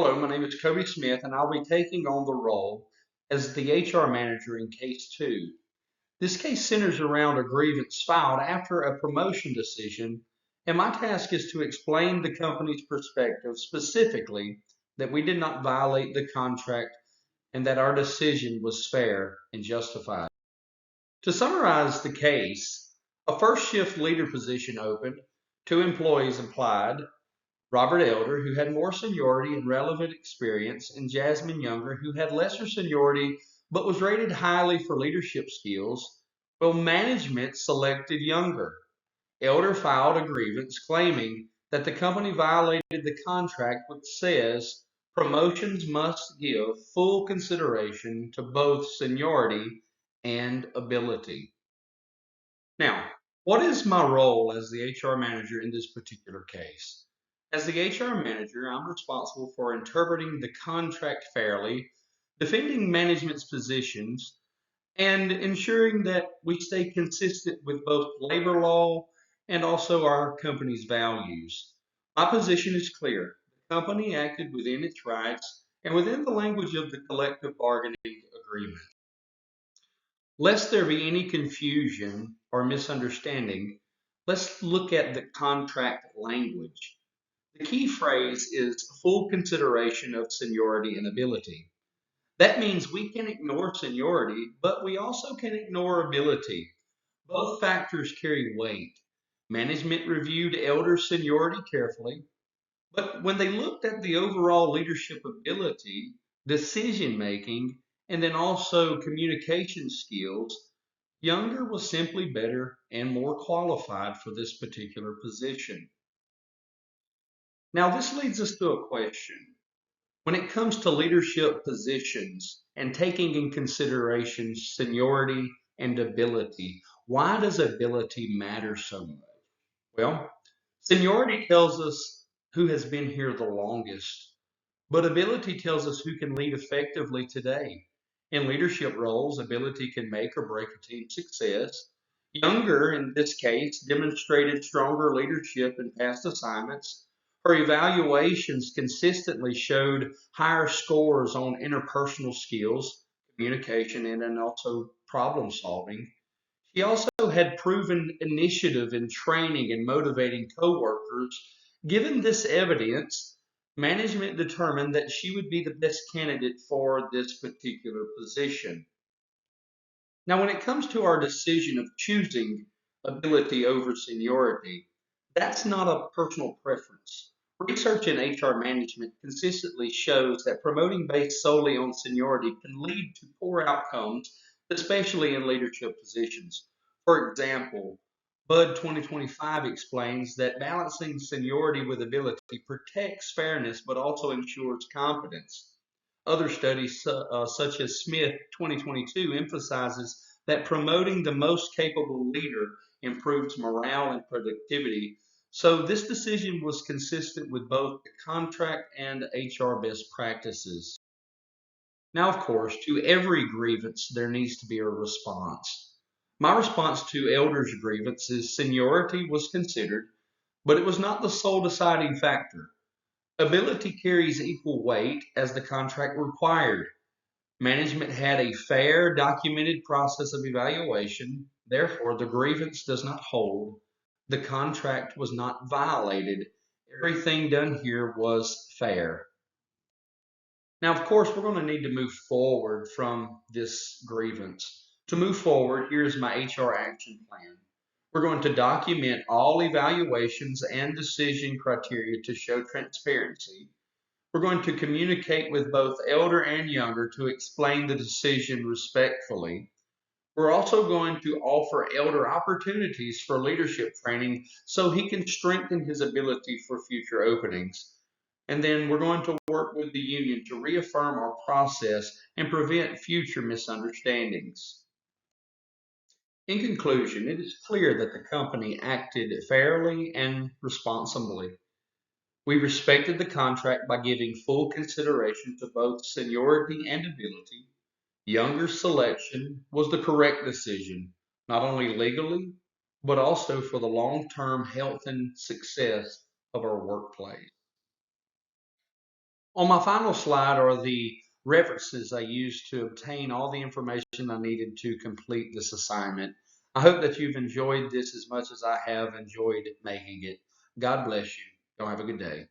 Hello, my name is Cody Smith, and I'll be taking on the role as the HR manager in case two. This case centers around a grievance filed after a promotion decision, and my task is to explain the company's perspective, specifically that we did not violate the contract and that our decision was fair and justified. To summarize the case, a first shift leader position opened, two employees applied, Robert Elder, who had more seniority and relevant experience, and Jasmine Younger, who had lesser seniority but was rated highly for leadership skills. Well, management selected Younger. Elder filed a grievance claiming that the company violated the contract, which says promotions must give full consideration to both seniority and ability. Now, what is my role as the HR manager in this particular case? As the HR manager, I'm responsible for interpreting the contract fairly, defending management's positions, and ensuring that we stay consistent with both labor law and also our company's values. My position is clear. The company acted within its rights and within the language of the collective bargaining agreement. Lest there be any confusion or misunderstanding, let's look at the contract language. The key phrase is full consideration of seniority and ability. That means we can ignore seniority, but we also can ignore ability. Both factors carry weight. Management reviewed elder seniority carefully, but when they looked at the overall leadership ability, decision making, and then also communication skills, Younger was simply better and more qualified for this particular position. Now, this leads us to a question. When it comes to leadership positions and taking in consideration seniority and ability, why does ability matter so much? Well, seniority tells us who has been here the longest, but ability tells us who can lead effectively today. In leadership roles, ability can make or break a team's success. Younger, in this case, demonstrated stronger leadership in past assignments. Her evaluations consistently showed higher scores on interpersonal skills, communication, and then also problem solving. She also had proven initiative in training and motivating coworkers. Given this evidence, management determined that she would be the best candidate for this particular position. Now, when it comes to our decision of choosing ability over seniority, that's not a personal preference. Research in HR management consistently shows that promoting based solely on seniority can lead to poor outcomes, especially in leadership positions. For example, Bud 2025 explains that balancing seniority with ability protects fairness but also ensures competence. Other studies, such as Smith 2022, emphasizes that promoting the most capable leader improves morale and productivity. So this decision was consistent with both the contract and HR best practices. Now, of course, to every grievance, there needs to be a response. My response to Elder's grievance is seniority was considered, but it was not the sole deciding factor. Ability carries equal weight as the contract required. Management had a fair, documented process of evaluation. Therefore, the grievance does not hold. The contract was not violated. Everything done here was fair. Now, of course, we're going to need to move forward from this grievance. To move forward, here's my HR action plan. We're going to document all evaluations and decision criteria to show transparency. We're going to communicate with both elder and younger to explain the decision respectfully. We're also going to offer elder opportunities for leadership training so he can strengthen his ability for future openings. And then we're going to work with the union to reaffirm our process and prevent future misunderstandings. In conclusion, it is clear that the company acted fairly and responsibly. We respected the contract by giving full consideration to both seniority and ability. Younger's selection was the correct decision, not only legally, but also for the long term health and success of our workplace. On my final slide are the references I used to obtain all the information I needed to complete this assignment. I hope that you've enjoyed this as much as I have enjoyed making it. God bless you. Y'all have a good day.